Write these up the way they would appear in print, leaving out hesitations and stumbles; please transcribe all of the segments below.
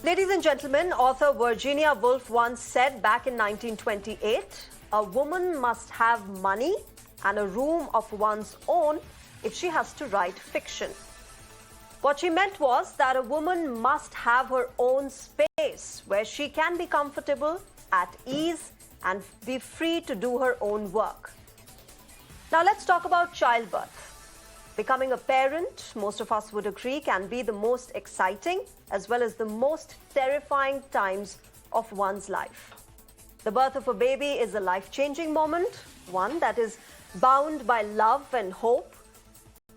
Ladies and gentlemen, author Virginia Woolf once said back in 1928, a woman must have money and a room of one's own if she has to write fiction. What she meant was that a woman must have her own space where she can be comfortable, at ease, and be free to do her own work. Now let's talk about childbirth. Becoming a parent, most of us would agree, can be the most exciting as well as the most terrifying times of one's life. The birth of a baby is a life-changing moment, one that is bound by love and hope.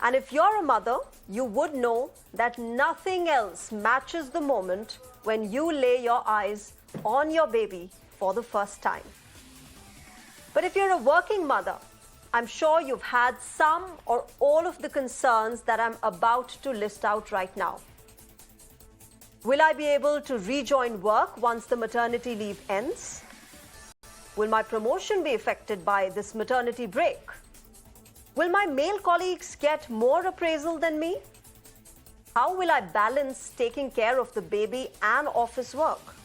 And if you're a mother, you would know that nothing else matches the moment when you lay your eyes on your baby for the first time. But if you're a working mother, I'm sure you've had some or all of the concerns that I'm about to list out right now. Will I be able to rejoin work once the maternity leave ends? Will my promotion be affected by this maternity break? Will my male colleagues get more appraisal than me? How will I balance taking care of the baby and office work?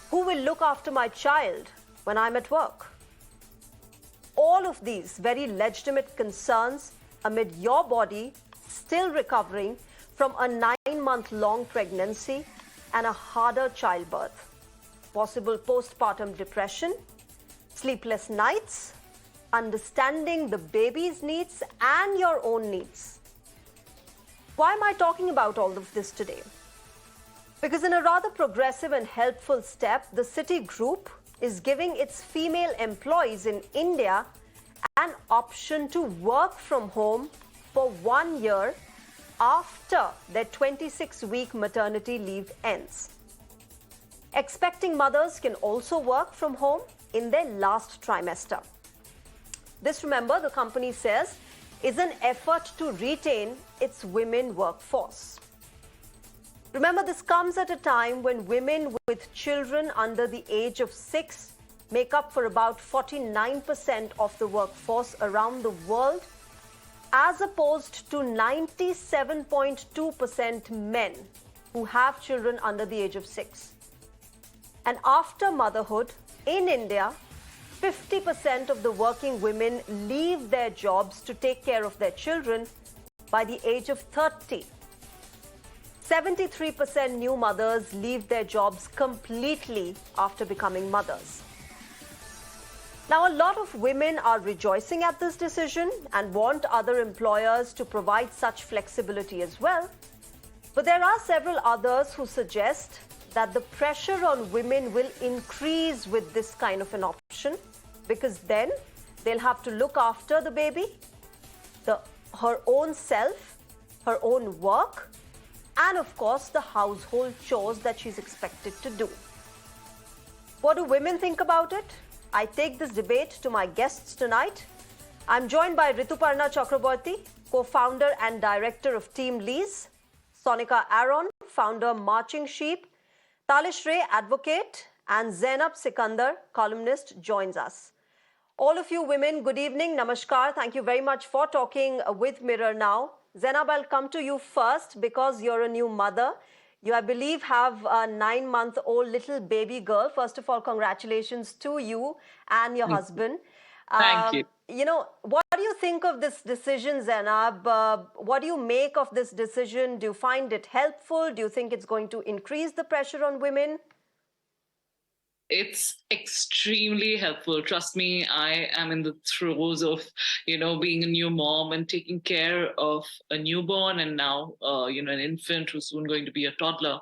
Who will look after my child when I'm at work? All of these very legitimate concerns amid your body still recovering from a 9-month-long pregnancy and a harder childbirth, possible postpartum depression, sleepless nights, understanding the baby's needs and your own needs. Why am I talking about all of this today? Because in a rather progressive and helpful step, the Citi Group is giving its female employees in India an option to work from home for 1 year after their 26-week maternity leave ends. Expecting mothers can also work from home in their last trimester. This, remember, the company says, is an effort to retain its women workforce. Remember, this comes at a time when women with children under the age of 6 make up for about 49% of the workforce around the world, as opposed to 97.2% men who have children under the age of 6. And after motherhood, in India, 50% of the working women leave their jobs to take care of their children by the age of 30. 73% new mothers leave their jobs completely after becoming mothers. Now, a lot of women are rejoicing at this decision and want other employers to provide such flexibility as well. But there are several others who suggest that the pressure on women will increase with this kind of an option, because then they'll have to look after the baby, her own self, her own work, and of course the household chores that she's expected to do. What do women think about it? I take this debate to my guests tonight. I'm joined by Rituparna Chakraborty, co-founder and director of Team Lees; Sonika Aaron, founder Marching Sheep; Talishre, advocate; and Zainab Sikander, columnist, joins us. All of you women, good evening, namaskar. Thank you very much for talking with Mirror Now. Zainab, I'll come to you first because you're a new mother. You, I believe, have a 9-month-old little baby girl. First of all, congratulations to you and your husband. Thank you. You know, what do you think of this decision, Zainab? What do you make of this decision? Do you find it helpful? Do you think it's going to increase the pressure on women? It's extremely helpful. Trust me, I am in the throes of, being a new mom and taking care of a newborn and now, an infant who's soon going to be a toddler.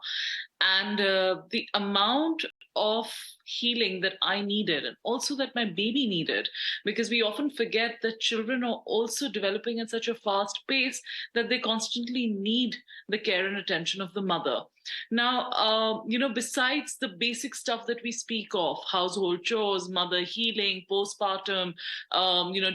And the amount of healing that I needed and also that my baby needed, because we often forget that children are also developing at such a fast pace that they constantly need the care and attention of the mother. Now, besides the basic stuff that we speak of, household chores, mother healing, postpartum,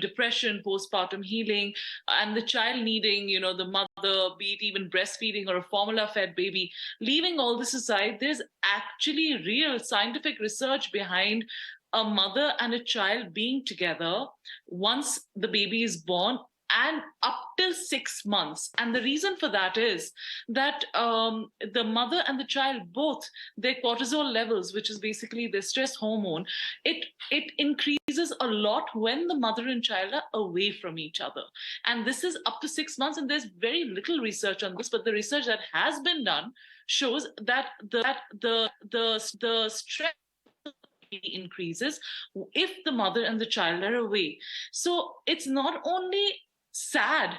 depression, postpartum healing, and the child needing, the mother, be it even breastfeeding or a formula-fed baby, leaving all this aside, there's actually real scientific research behind a mother and a child being together once the baby is born and up till 6 months. And the reason for that is that the mother and the child both, their cortisol levels, which is basically the stress hormone, it increases a lot when the mother and child are away from each other. And this is up to 6 months, and there's very little research on this, but the research that has been done shows that the stress increases if the mother and the child are away. So it's not only sad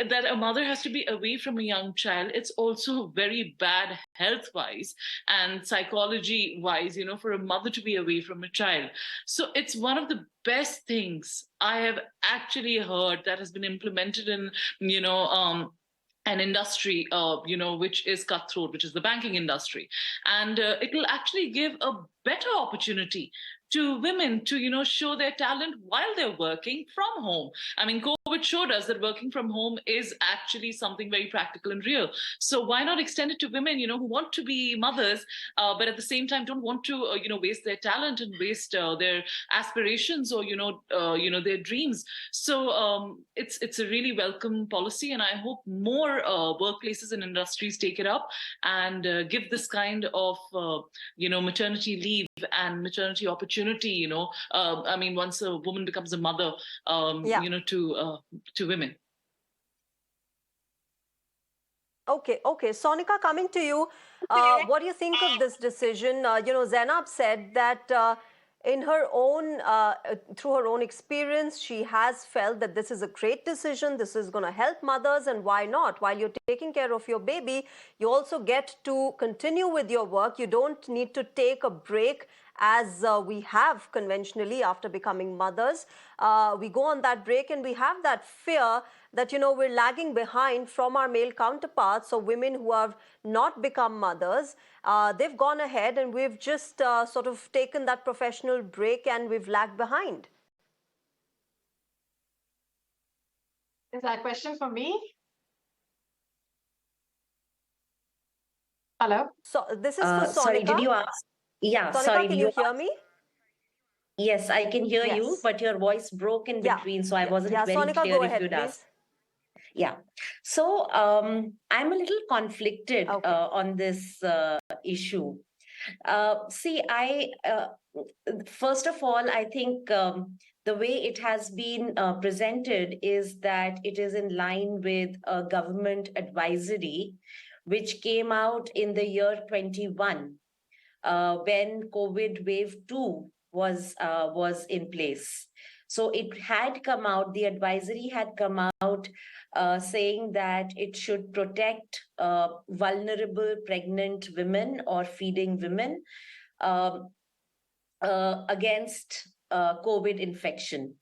that a mother has to be away from a young child, it's also very bad health wise and psychology wise, for a mother to be away from a child. So it's one of the best things I have actually heard that has been implemented in, an industry, which is cutthroat, which is the banking industry. And it will actually give a better opportunity to women to, show their talent while they're working from home. I mean, COVID showed us that working from home is actually something very practical and real. So why not extend it to women, who want to be mothers, but at the same time don't want to, waste their talent and waste their aspirations or, their dreams. So it's a really welcome policy, and I hope more workplaces and industries take it up and give this kind of, maternity leave and maternity opportunity, once a woman becomes a mother, to women. Okay. Sonika, coming to you, what do you think of this decision? Zainab said that in her own, through her own experience, she has felt that this is a great decision. This is going to help mothers, and why not? While you're taking care of your baby, you also get to continue with your work. You don't need to take a break as we have conventionally after becoming mothers. We go on that break and we have that fear that, we're lagging behind from our male counterparts. So women who have not become mothers, they've gone ahead and we've just sort of taken that professional break and we've lagged behind. Is that a question for me? Hello? So this is for Sonika. Sorry, did you ask? Yeah, Sonika, sorry. can you hear me? Yes, I can hear Yes. you, but your voice broke in between, so I wasn't very Sonika, clear go if ahead, you'd please. asked. Yeah. So I'm a little conflicted on this issue. See, first of all, I think the way it has been presented is that it is in line with a government advisory, which came out in the year 21, when COVID wave 2 was in place. So it had come out, the advisory had come out saying that it should protect vulnerable pregnant women or feeding women against COVID infection.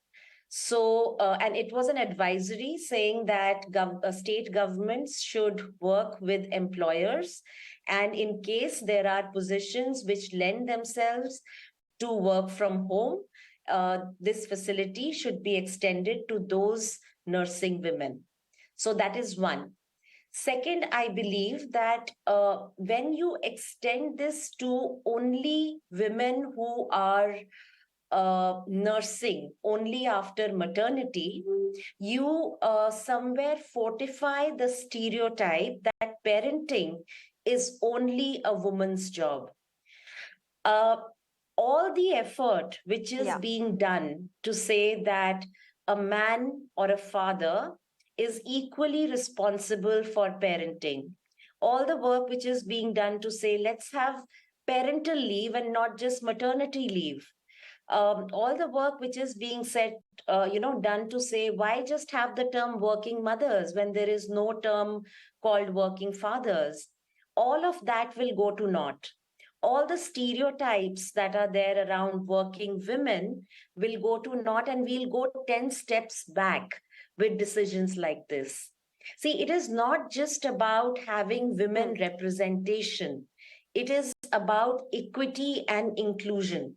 So, and it was an advisory saying that state governments should work with employers, and in case there are positions which lend themselves to work from home, this facility should be extended to those nursing women. So that is one. Second, I believe that when you extend this to only women who are nursing only after maternity, you somewhere fortify the stereotype that parenting is only a woman's job. All the effort which is being done to say that a man or a father is equally responsible for parenting, all the work which is being done to say let's have parental leave and not just maternity leave, all the work which is being said, done to say why just have the term working mothers when there is no term called working fathers, all of that will go to naught. All the stereotypes that are there around working women will go to naught, and we'll go 10 steps back with decisions like this. See, it is not just about having women representation. It is about equity and inclusion.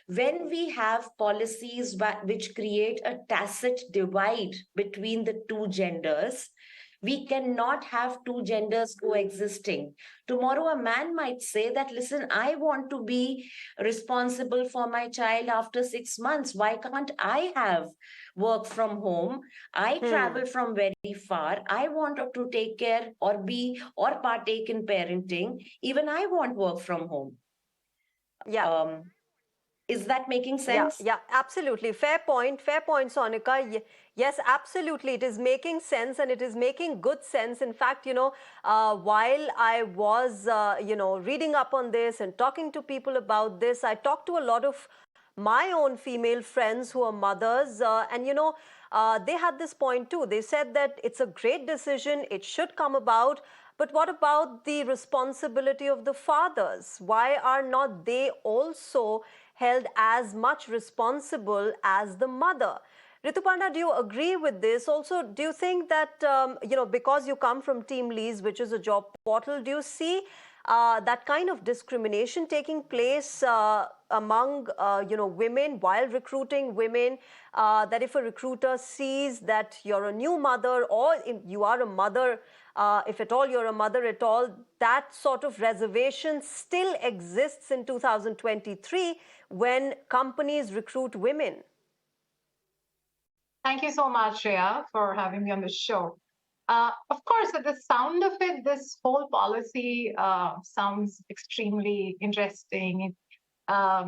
When we have policies which create a tacit divide between the two genders, We cannot have two genders coexisting. Tomorrow, a man might say that, listen, I want to be responsible for my child after 6 months. Why can't I have work from home? I travel from very far. I want to take care or be or partake in parenting. Even I want work from home. Yeah. Is that making Yeah, sense? yeah, absolutely. Fair point, Sonika. Yes, absolutely. It is making sense and it is making good sense. In fact, while I was, reading up on this and talking to people about this, I talked to a lot of my own female friends who are mothers, they had this point too. They said that it's a great decision, it should come about, but what about the responsibility of the fathers? Why are not they also held as much responsible as the mother? Rituparna, do you agree with this? Also, do you think that, because you come from Team Lease, which is a job portal, do you see that kind of discrimination taking place among, women while recruiting women? That if a recruiter sees that you're a new mother or you are a mother, if at all you're a mother at all, that sort of reservation still exists in 2023 when companies recruit women. Thank you so much, Shreya, for having me on the show. Of course, at the sound of it, this whole policy sounds extremely interesting,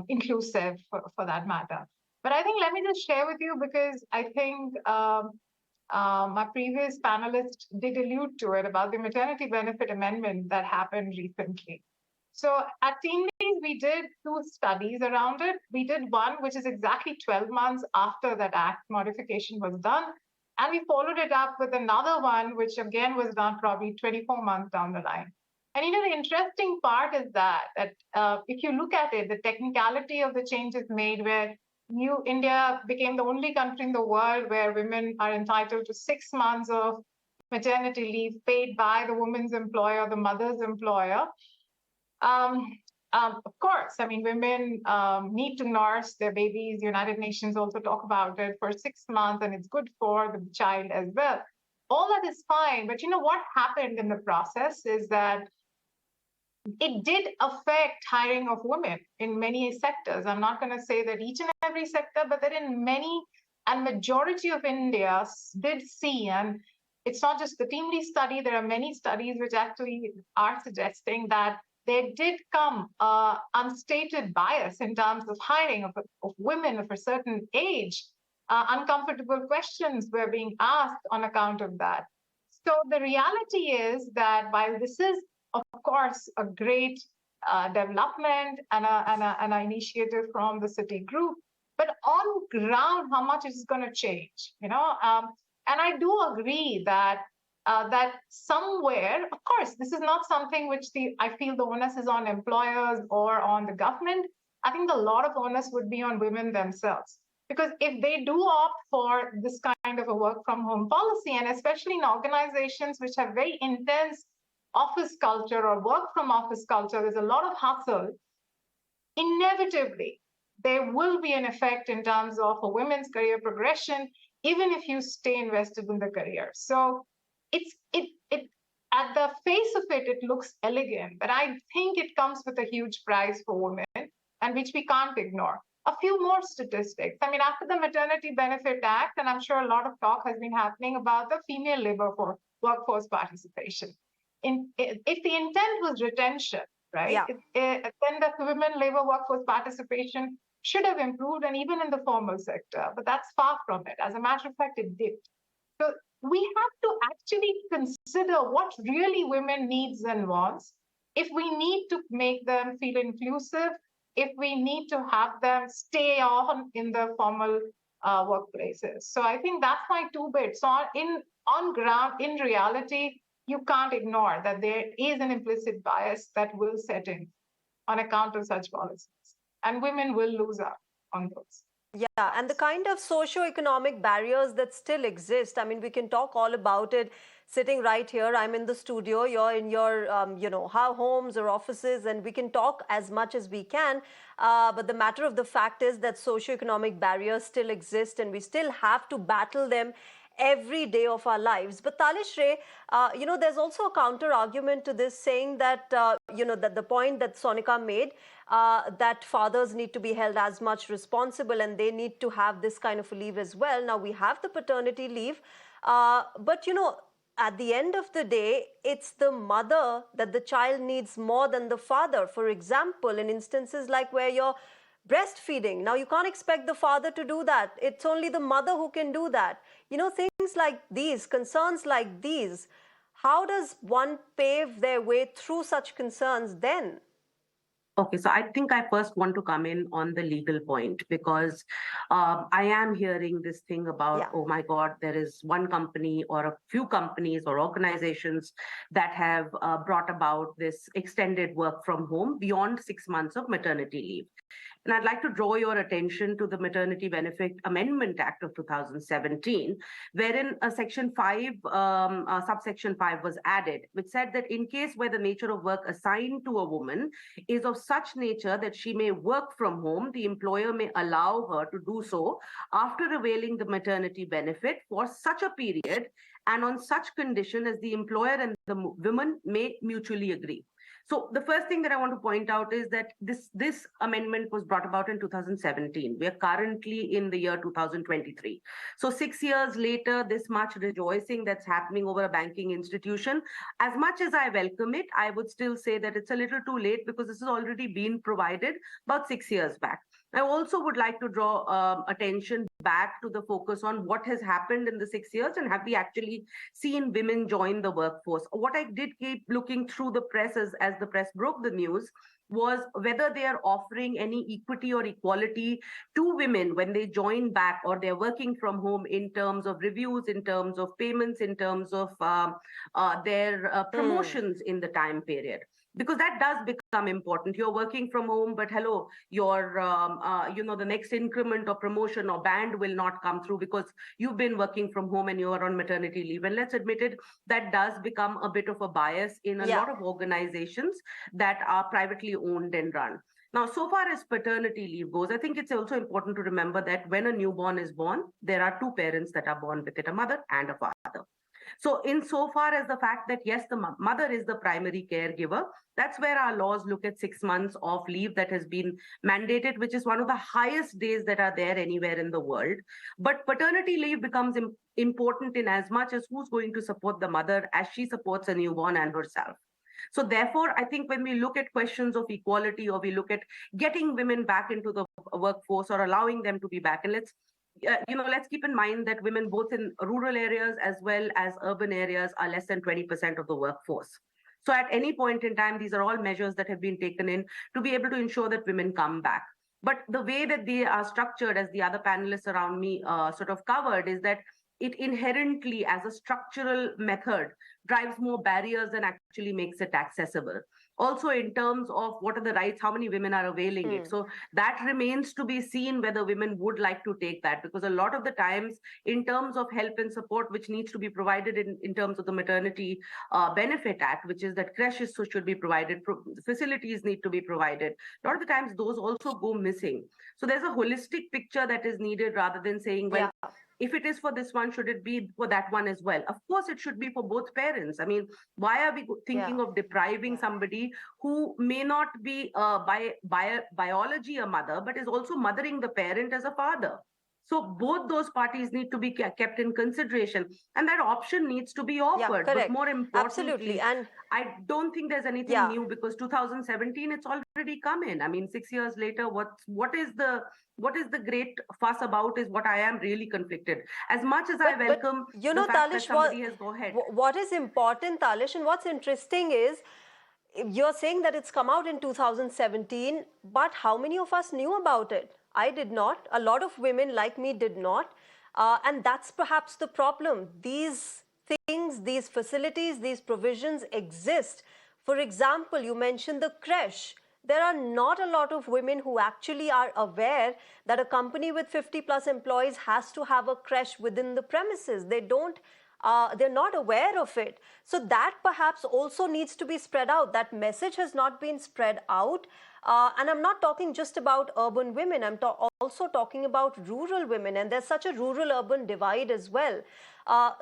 inclusive for that matter. But I think let me just share with you because I think my previous panelist did allude to it about the maternity benefit amendment that happened recently. So at Team Lease, we did 2 studies around it. We did one, which is exactly 12 months after that act modification was done. And we followed it up with another one, which again was done probably 24 months down the line. And the interesting part is that if you look at it, the technicality of the changes made where India became the only country in the world where women are entitled to 6 months of maternity leave paid by the woman's employer, the mother's employer. Of course, I mean, women need to nurse their babies. United Nations also talk about it for 6 months, and it's good for the child as well. All that is fine, but what happened in the process is that it did affect hiring of women in many sectors. I'm not going to say that each and every sector, but that in many and majority of India did see, and it's not just the Team Lease study, there are many studies which actually are suggesting that there did come unstated bias in terms of hiring of women of a certain age. Uncomfortable questions were being asked on account of that. So the reality is that while this is, of course, a great development and an initiative from the Citi group, but on ground, how much is going to change? And I do agree that that somewhere, of course, this is not something which I feel the onus is on employers or on the government. I think a lot of onus would be on women themselves. Because if they do opt for this kind of a work from home policy, and especially in organizations which have very intense office culture or work from office culture, there's a lot of hustle, inevitably, there will be an effect in terms of a women's career progression, even if you stay invested in the career. So it at the face of it, it looks elegant, but I think it comes with a huge price for women, and which we can't ignore. A few more statistics. I mean, after the Maternity Benefit Act, and I'm sure a lot of talk has been happening about the female labor workforce participation. If the intent was retention, right, then the women labor workforce participation should have improved, and even in the formal sector, but that's far from it. As a matter of fact, it did. So we have to actually consider what really women needs and wants. If we need to make them feel inclusive, if we need to have them stay on in the formal workplaces. So I think that's my 2 bits. So on ground, in reality, you can't ignore that there is an implicit bias that will set in on account of such policies. And women will lose out on those. Yeah, and the kind of socio-economic barriers that still exist. I mean, we can talk all about it sitting right here. I'm in the studio, you're in your, homes or offices, and we can talk as much as we can. But the matter of the fact is that socio-economic barriers still exist, and we still have to battle them every day of our lives. But Talishre, there's also a counter argument to this, saying that, that the point that Sonika made, that fathers need to be held as much responsible and they need to have this kind of a leave as well. Now, we have the paternity leave, but, at the end of the day, it's the mother that the child needs more than the father. For example, in instances like where you're breastfeeding, now you can't expect the father to do that. It's only the mother who can do that. Things like these, concerns like these, how does one pave their way through such concerns then? Okay, so I think I first want to come in on the legal point, because I am hearing this thing about, oh my God, there is one company or a few companies or organizations that have brought about this extended work from home beyond 6 months of maternity leave. And I'd like to draw your attention to the Maternity Benefit Amendment Act of 2017, wherein a Section 5, subsection 5 was added, which said that in case where the nature of work assigned to a woman is of such nature that she may work from home, the employer may allow her to do so after availing the maternity benefit for such a period and on such condition as the employer and the woman may mutually agree. So the first thing that I want to point out is that this amendment was brought about in 2017. We are currently in the year 2023. So 6 years later, this much rejoicing that's happening over a banking institution, as much as I welcome it, I would still say that it's a little too late, because this has already been provided about 6 years back. I also would like to draw attention back to the focus on what has happened in the 6 years and have we actually seen women join the workforce. What I did keep looking through the press as the press broke the news was whether they are offering any equity or equality to women when they join back or they're working from home, in terms of reviews, in terms of payments, in terms of their promotions in the time period. Because that does become important. You're working from home, but hello, your the next increment or promotion or band will not come through because you've been working from home and you are on maternity leave. And let's admit it, that does become a bit of a bias in a lot of organizations that are privately owned and run. Now, so far as paternity leave goes, I think it's also important to remember that when a newborn is born, there are two parents that are born with it, a mother and a father. So insofar as the fact that, yes, the mother is the primary caregiver, that's where our laws look at 6 months of leave that has been mandated, which is one of the highest days that are there anywhere in the world. But paternity leave becomes important in as much as who's going to support the mother as she supports a newborn and herself. So therefore, I think when we look at questions of equality, or we look at getting women back into the workforce or allowing them to be back, and let's keep in mind that women both in rural areas as well as urban areas are less than 20% of the workforce. So at any point in time, these are all measures that have been taken in to be able to ensure that women come back. But the way that they are structured, as the other panelists around me sort of covered, is that it inherently, as a structural method, drives more barriers than actually makes it accessible. Also, in terms of what are the rights, how many women are availing it. So that remains to be seen whether women would like to take that, because a lot of the times, in terms of help and support, which needs to be provided in terms of the Maternity Benefit Act, which is that creches should be provided, facilities need to be provided. A lot of the times, those also go missing. So there's a holistic picture that is needed, rather than saying, well, if it is for this one, should it be for that one as well? Of course, it should be for both parents. I mean, why are we thinking of depriving somebody who may not be by biology a mother, but is also mothering the parent as a father? So both those parties need to be kept in consideration, and that option needs to be offered. But more importantly, and I don't think there's anything new, because 2017, it's already come in. I mean, 6 years later, what is the great fuss about is what I am really conflicted. As much as I welcome the fact that somebody has go ahead. What is important, Talish, and what's interesting is, you're saying that it's come out in 2017, but how many of us knew about it? I did not. A lot of women like me did not. And that's perhaps the problem. These things, these facilities, these provisions exist. For example, you mentioned the creche. There are not a lot of women who actually are aware that a company with 50 plus employees has to have a creche within the premises. They're not aware of it. So that perhaps also needs to be spread out. That message has not been spread out. And I'm not talking just about urban women, I'm also talking about rural women. And there's such a rural-urban divide as well.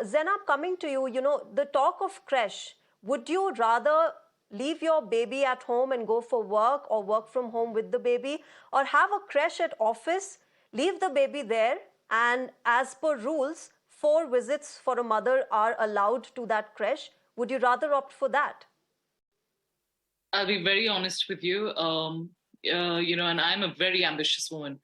Zainab, coming to you, the talk of creche, would you rather leave your baby at home and go for work or work from home with the baby, or have a creche at office, leave the baby there, and as per rules, 4 visits for a mother are allowed to that creche? Would you rather opt for that? I'll be very honest with you. And I'm a very ambitious woman.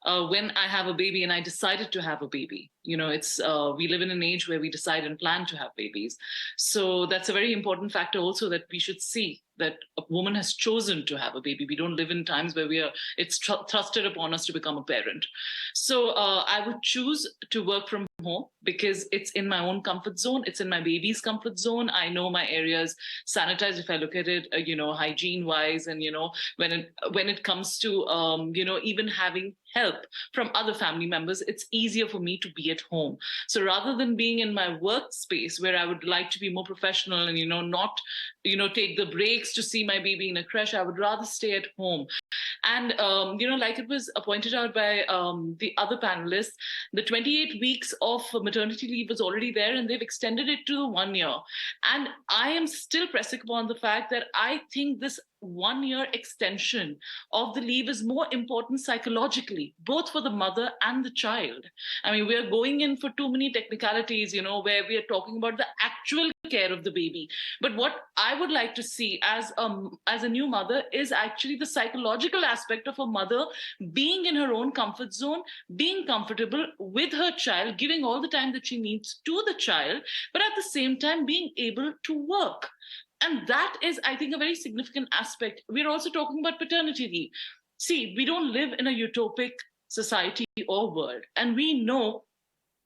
When I have a baby and I decided to have a baby, it's we live in an age where we decide and plan to have babies. So that's a very important factor also that we should see, that a woman has chosen to have a baby. We don't live in times where it's thrusted upon us to become a parent. So I would choose to work from home because it's in my own comfort zone. It's in my baby's comfort zone. I know my area's sanitized if I look at it, hygiene wise. And, when it comes to, even having help from other family members, it's easier for me to be at home. So rather than being in my workspace where I would like to be more professional and, not, take the breaks to see my baby in a creche, I would rather stay at home. And, like it was pointed out by the other panelists, the 28 weeks of maternity leave was already there and they've extended it to 1 year. And I am still pressing upon the fact that I think this 1 year extension of the leave is more important psychologically, both for the mother and the child. I mean, we're going in for too many technicalities, where we are talking about the actual care of the baby. But what I would like to see as a new mother is actually the psychological aspect of a mother being in her own comfort zone, being comfortable with her child, giving all the time that she needs to the child, but at the same time being able to work. And that is, I think, a very significant aspect. We're also talking about paternity leave. See, we don't live in a utopic society or world. And we know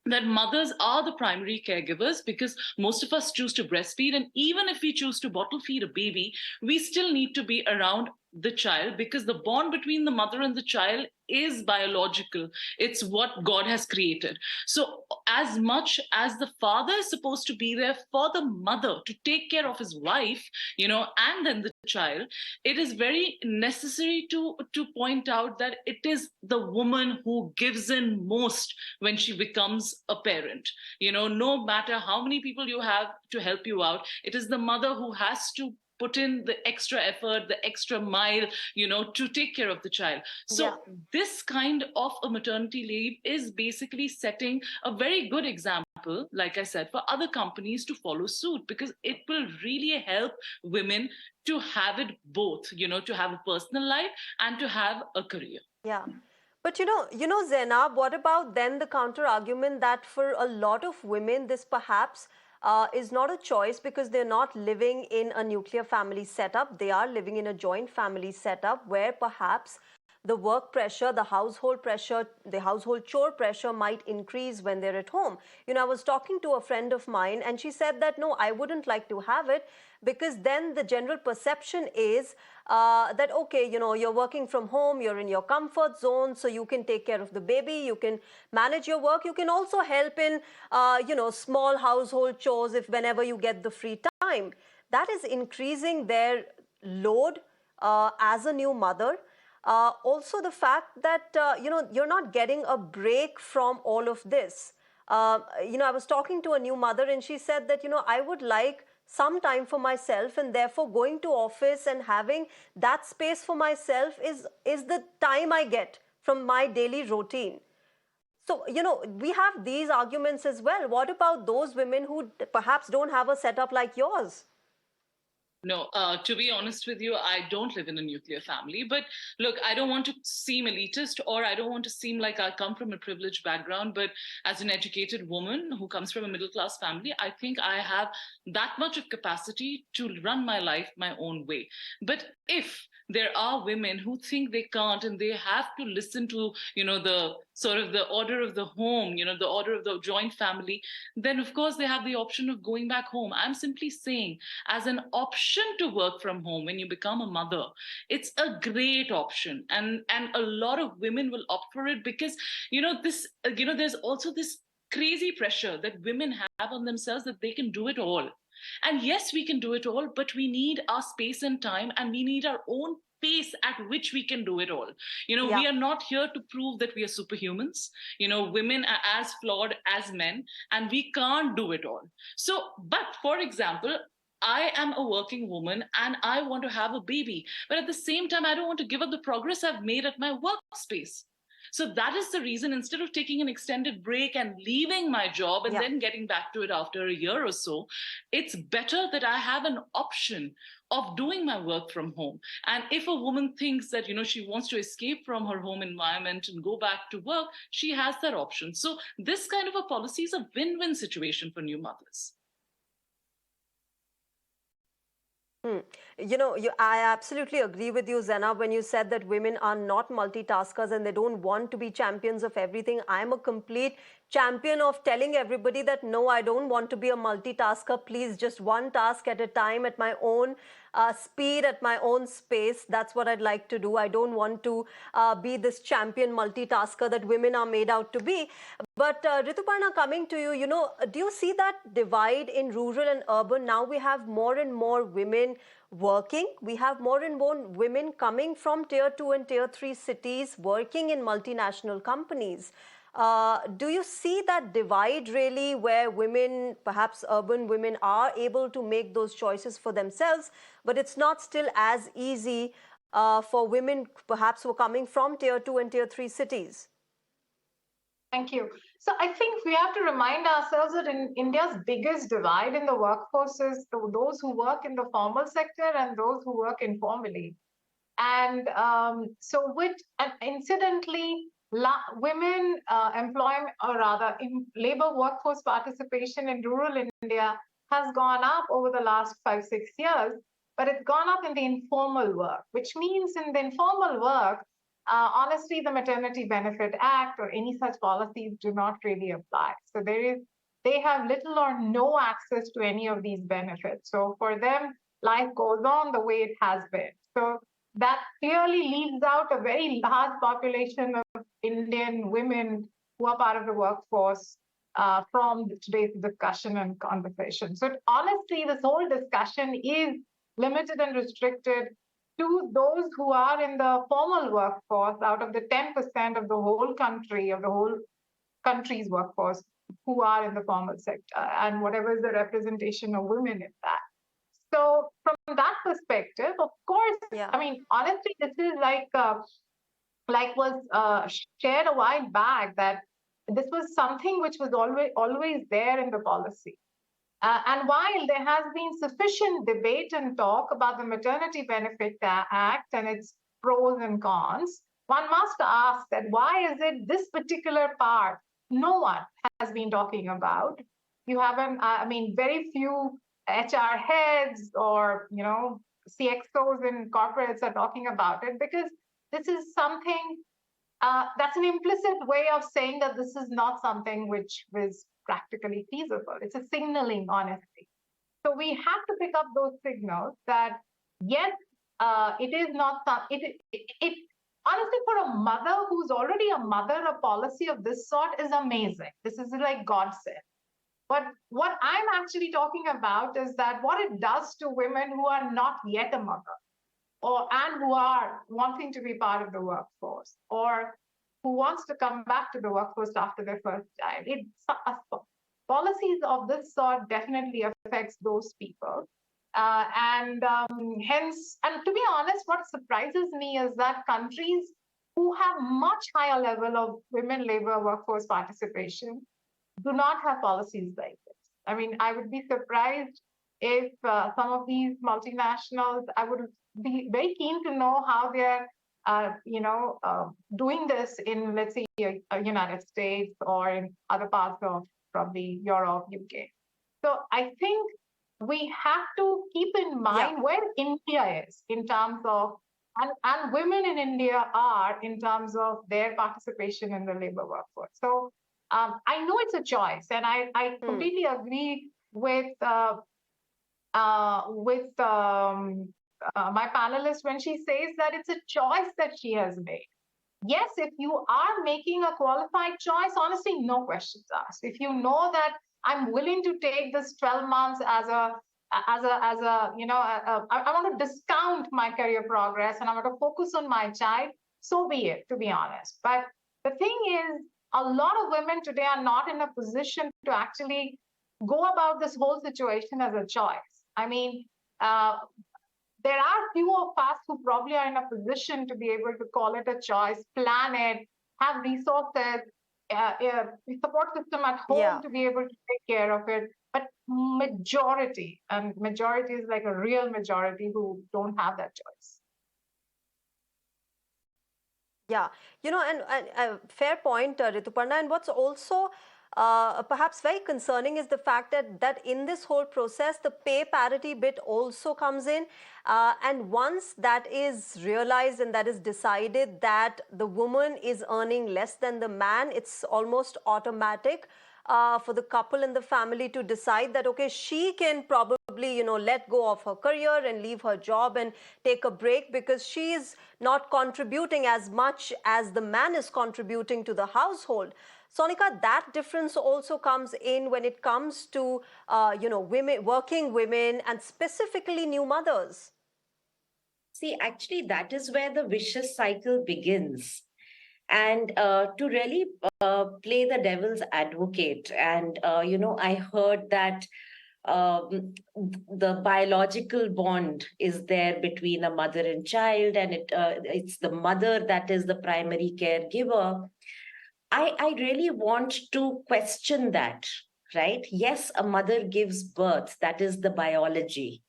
that mothers are the primary caregivers because most of us choose to breastfeed. And even if we choose to bottle feed a baby, we still need to be around the child because the bond between the mother and the child is biological. It's what God has created. So as much as the father is supposed to be there for the mother to take care of his wife, and then the child, it is very necessary to point out that it is the woman who gives in most when she becomes a parent. No matter how many people you have to help you out, it is the mother who has to put in the extra effort, the extra mile, to take care of the child. So this kind of a maternity leave is basically setting a very good example, like I said, for other companies to follow suit, because it will really help women to have it both, to have a personal life and to have a career. Yeah. But Zainab, what about then the counter argument that for a lot of women, this perhaps is not a choice because they're not living in a nuclear family setup. They are living in a joint family setup where perhaps the work pressure, the household pressure, the household chore pressure might increase when they're at home. I was talking to a friend of mine and she said that, no, I wouldn't like to have it because then the general perception is that, okay, you're working from home, you're in your comfort zone, so you can take care of the baby, you can manage your work, you can also help in, small household chores whenever you get the free time. That is increasing their load as a new mother. Also the fact that, you're not getting a break from all of this. I was talking to a new mother and she said that, I would like some time for myself, and therefore going to office and having that space for myself is the time I get from my daily routine. So, we have these arguments as well. What about those women who perhaps don't have a setup like yours? No, to be honest with you, I don't live in a nuclear family. But look, I don't want to seem elitist or I don't want to seem like I come from a privileged background. But as an educated woman who comes from a middle class family, I think I have that much of capacity to run my life my own way. But if there are women who think they can't and they have to listen to, the sort of the order of the home, the order of the joint family, then of course they have the option of going back home. I'm simply saying, as an option to work from home when you become a mother, it's a great option. And a lot of women will opt for it because, there's also this crazy pressure that women have on themselves that they can do it all. And yes, we can do it all, but we need our space and time and we need our own pace at which we can do it all. We are not here to prove that we are superhumans. Women are as flawed as men, and we can't do it all. So, but for example, I am a working woman and I want to have a baby, but at the same time, I don't want to give up the progress I've made at my workspace. So that is the reason, instead of taking an extended break and leaving my job and then getting back to it after a year or so, it's better that I have an option of doing my work from home. And if a woman thinks that, she wants to escape from her home environment and go back to work, she has that option. So this kind of a policy is a win-win situation for new mothers. I absolutely agree with you, Zainab, when you said that women are not multitaskers and they don't want to be champions of everything. I'm a complete champion of telling everybody that, no, I don't want to be a multitasker. Please, just one task at a time, at my own speed, at my own space. That's what I'd like to do. I don't want to be this champion multitasker that women are made out to be. But Rituparna, coming to you, do you see that divide in rural and urban? Now we have more and more women working. We have more and more women coming from tier 2 and tier 3 cities working in multinational companies. Do you see that divide really, where women, perhaps urban women, are able to make those choices for themselves, but it's not still as easy for women perhaps who are coming from tier 2 and tier 3 cities? Thank you. So I think we have to remind ourselves that in India's biggest divide in the workforce is those who work in the formal sector and those who work informally. And incidentally, women employment, or rather labor workforce participation in rural India has gone up over the last 5-6 years, but it's gone up in the informal work, which means in the informal work, honestly, the Maternity Benefit Act or any such policies do not really apply. So they have little or no access to any of these benefits. So for them, life goes on the way it has been. So that clearly leaves out a very large population of Indian women who are part of the workforce from today's discussion and conversation. So honestly, this whole discussion is limited and restricted to those who are in the formal workforce out of the 10% of the whole country, of the whole country's workforce, who are in the formal sector, and whatever is the representation of women in that. So from that perspective, of course, I mean, honestly, this is like was shared a while back, that this was something which was always there in the policy. And while there has been sufficient debate and talk about the Maternity Benefit Act and its pros and cons, one must ask that why is it this particular part no one has been talking about? You haven't, very few HR heads or, CXOs in corporates are talking about it, because this is something that's an implicit way of saying that this is not something which is practically feasible. It's a signaling, honestly. So we have to pick up those signals that, yes, it is not, honestly, for a mother who's already a mother, a policy of this sort is amazing. This is like God said. But what I'm actually talking about is that what it does to women who are not yet a mother, and who are wanting to be part of the workforce, or who wants to come back to the workforce after their first child. Policies of this sort definitely affects those people. Hence, and to be honest, what surprises me is that countries who have much higher level of women labor workforce participation do not have policies like this. I mean, I would be surprised if some of these multinationals, I would be very keen to know how they're, doing this in, let's say, United States or in other parts of probably Europe, UK. So I think we have to keep in mind where India is in terms of, and women in India are in terms of their participation in the labor workforce. So I know it's a choice, and I completely agree with my panelist when she says that it's a choice that she has made. Yes, if you are making a qualified choice, honestly, no questions asked. If you know that I'm willing to take this 12 months as a I want to discount my career progress and I want to focus on my child, so be it, to be honest. But the thing is, a lot of women today are not in a position to actually go about this whole situation as a choice. I mean, there are few of us who probably are in a position to be able to call it a choice, plan it, have resources, support system at home to be able to take care of it. But majority, and majority is like a real majority who don't have that choice. Yeah, and fair point, Rituparna. And what's also perhaps very concerning is the fact that in this whole process, the pay parity bit also comes in. And once that is realized and that is decided that the woman is earning less than the man, it's almost automatic for the couple and the family to decide that, okay, she can probably, let go of her career and leave her job and take a break because she is not contributing as much as the man is contributing to the household. Sonika, that difference also comes in when it comes to, women, working women, and specifically new mothers. See, actually, that is where the vicious cycle begins. And to really play the devil's advocate, and I heard that the biological bond is there between a mother and child, and it's the mother that is the primary caregiver. I really want to question that, right? Yes, a mother gives birth, that is the biology.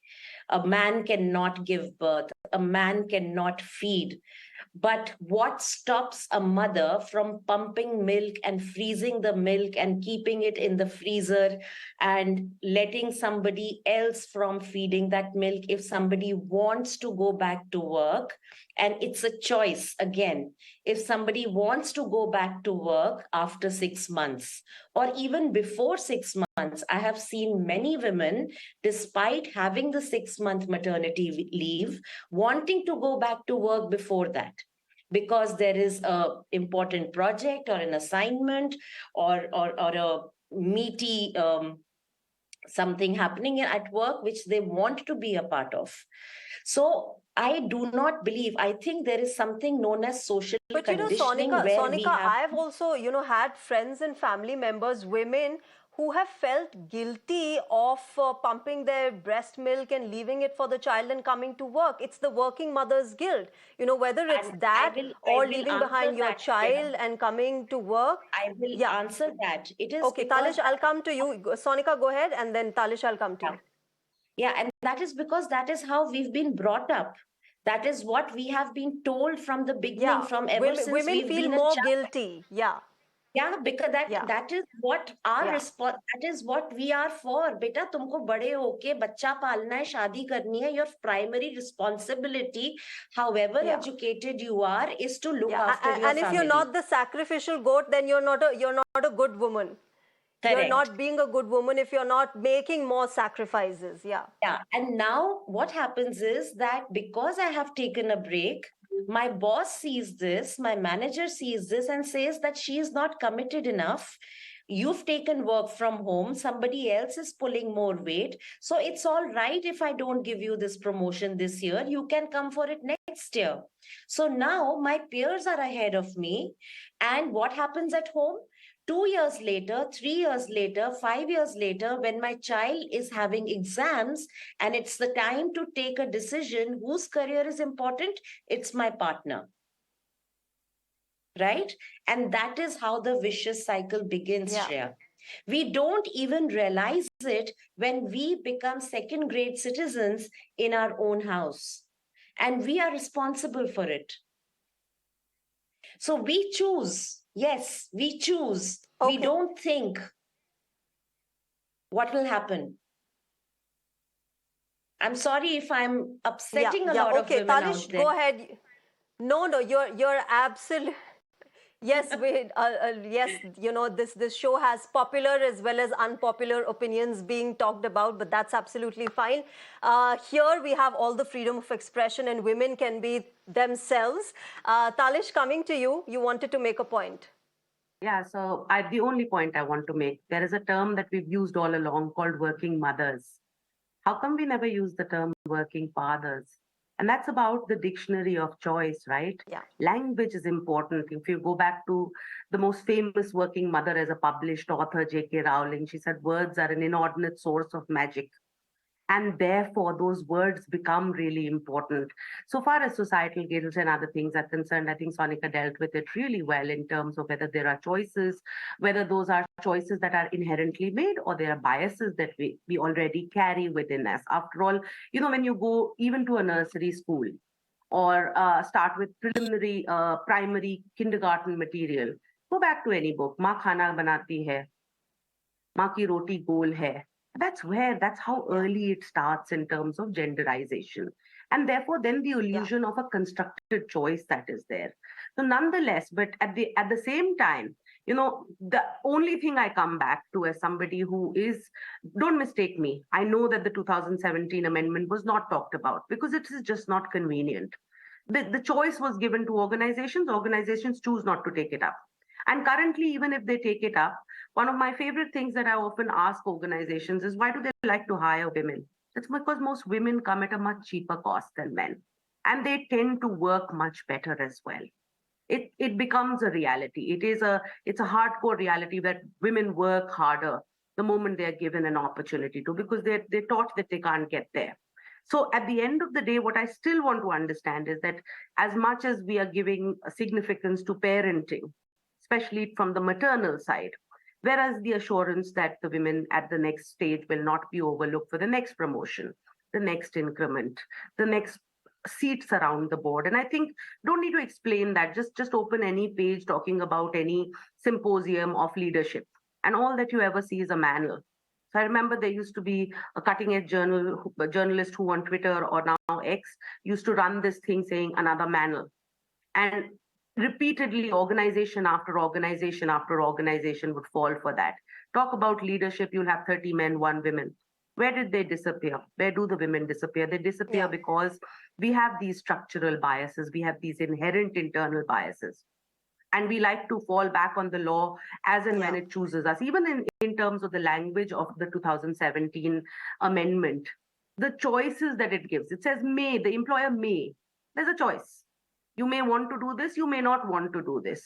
A man cannot give birth, a man cannot feed. But what stops a mother from pumping milk and freezing the milk and keeping it in the freezer and letting somebody else from feeding that milk if somebody wants to go back to work? And it's a choice again. If somebody wants to go back to work after 6 months or even before 6 months, I have seen many women, despite having the 6-month maternity leave, wanting to go back to work before that, because there is a important project or an assignment or a meaty something happening at work which they want to be a part of. So I do not believe, I think there is something known as social conditioning. Sonika, I've also, had friends and family members, women who have felt guilty of pumping their breast milk and leaving it for the child and coming to work. It's the working mother's guilt, whether it's or leaving behind your child and coming to work. I will answer that. It is okay, Talish, I'll come to you. Sonika, go ahead, and then Talish, I'll come to you. Yeah, and that is because that is how we've been brought up. That is what we have been told from the beginning, from ever since women feel more guilty. Yeah, because that is what our response, that is what we are for. Beta, तुमको बड़े होके बच्चा पालना है, शादी करनी है. Your primary responsibility, however educated you are, is to look after your family. And if you're not the sacrificial goat, then you're not a good woman. Correct. You're not being a good woman if you're not making more sacrifices. Yeah. And now what happens is that because I have taken a break, my boss sees this, my manager sees this and says that she is not committed enough. You've taken work from home, somebody else is pulling more weight. So it's all right if I don't give you this promotion this year, you can come for it next year. So now my peers are ahead of me. And what happens at home? 2 years later, 3 years later, 5 years later, when my child is having exams and it's the time to take a decision, whose career is important? It's my partner. Right? And that is how the vicious cycle begins, Shreya. We don't even realize it when we become second-grade citizens in our own house. And we are responsible for it. So we choose. Yes, we choose. Okay. We don't think what will happen. I'm sorry if I'm upsetting a lot of women Talish, out there. Go ahead. No, you're absolutely. Yes, this show has popular as well as unpopular opinions being talked about, but that's absolutely fine. Here we have all the freedom of expression and women can be themselves. Talish, coming to you, you wanted to make a point. Yeah, so the only point I want to make, there is a term that we've used all along called working mothers. How come we never use the term working fathers? And that's about the dictionary of choice, right? Yeah. Language is important. If you go back to the most famous working mother as a published author, J.K. Rowling, she said words are an inordinate source of magic. And therefore, those words become really important. So far as societal guilt and other things are concerned, I think Sonika dealt with it really well in terms of whether there are choices, whether those are choices that are inherently made or there are biases that we already carry within us. After all, when you go even to a nursery school or start with preliminary, primary, kindergarten material, go back to any book. Maa khana banati hai, maa ki roti gol hai. That's how early it starts in terms of genderization. And therefore, then the illusion of a constructed choice that is there. So nonetheless, but at the same time, the only thing I come back to as somebody who is, don't mistake me, I know that the 2017 amendment was not talked about because it is just not convenient. The choice was given to organizations choose not to take it up. And currently, even if they take it up, one of my favorite things that I often ask organizations is, why do they like to hire women? It's because most women come at a much cheaper cost than men. And they tend to work much better as well. It becomes a reality. It's a hardcore reality that women work harder the moment they're given an opportunity to, because they're taught that they can't get there. So at the end of the day, what I still want to understand is that as much as we are giving significance to parenting, especially from the maternal side, whereas the assurance that the women at the next stage will not be overlooked for the next promotion, the next increment, the next seats around the board. And I think don't need to explain that. Just open any page talking about any symposium of leadership, and all that you ever see is a manual. So I remember there used to be a cutting-edge journalist who on Twitter or now X used to run this thing saying another manual. And repeatedly, organization after organization after organization would fall for that. Talk about leadership, you'll have 30 men, 1 woman. Where did they disappear? Where do the women disappear? They disappear because we have these structural biases, we have these inherent internal biases. And we like to fall back on the law as and when it chooses us. Even in terms of the language of the 2017 amendment, the choices that it gives, it says may, the employer may. There's a choice. You may want to do this, you may not want to do this.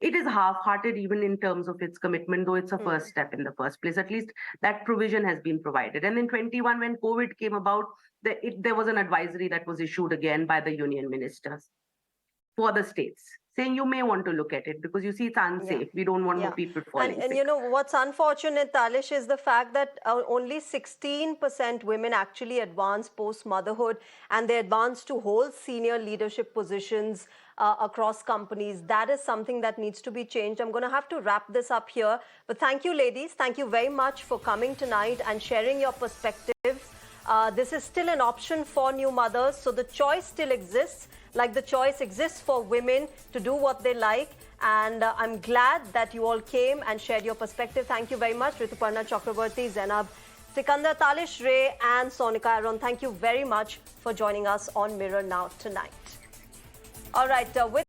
It is half-hearted even in terms of its commitment, though it's a first step in the first place. At least that provision has been provided. And in 21, when COVID came about, there was an advisory that was issued again by the union ministers for the states, saying you may want to look at it because you see it's unsafe. We don't want more people falling sick. And what's unfortunate, Talish, is the fact that only 16% women actually advance post-motherhood, and they advance to whole senior leadership positions across companies. That is something that needs to be changed. I'm going to have to wrap this up here. But thank you, ladies. Thank you very much for coming tonight and sharing your perspectives. This is still an option for new mothers, so the choice still exists, like the choice exists for women to do what they like. And I'm glad that you all came and shared your perspective. Thank you very much, Rituparna Chakraborty, Zainab Sikander, Talish Ray, and Sonika Aaron. Thank you very much for joining us on Mirror Now tonight. All right, with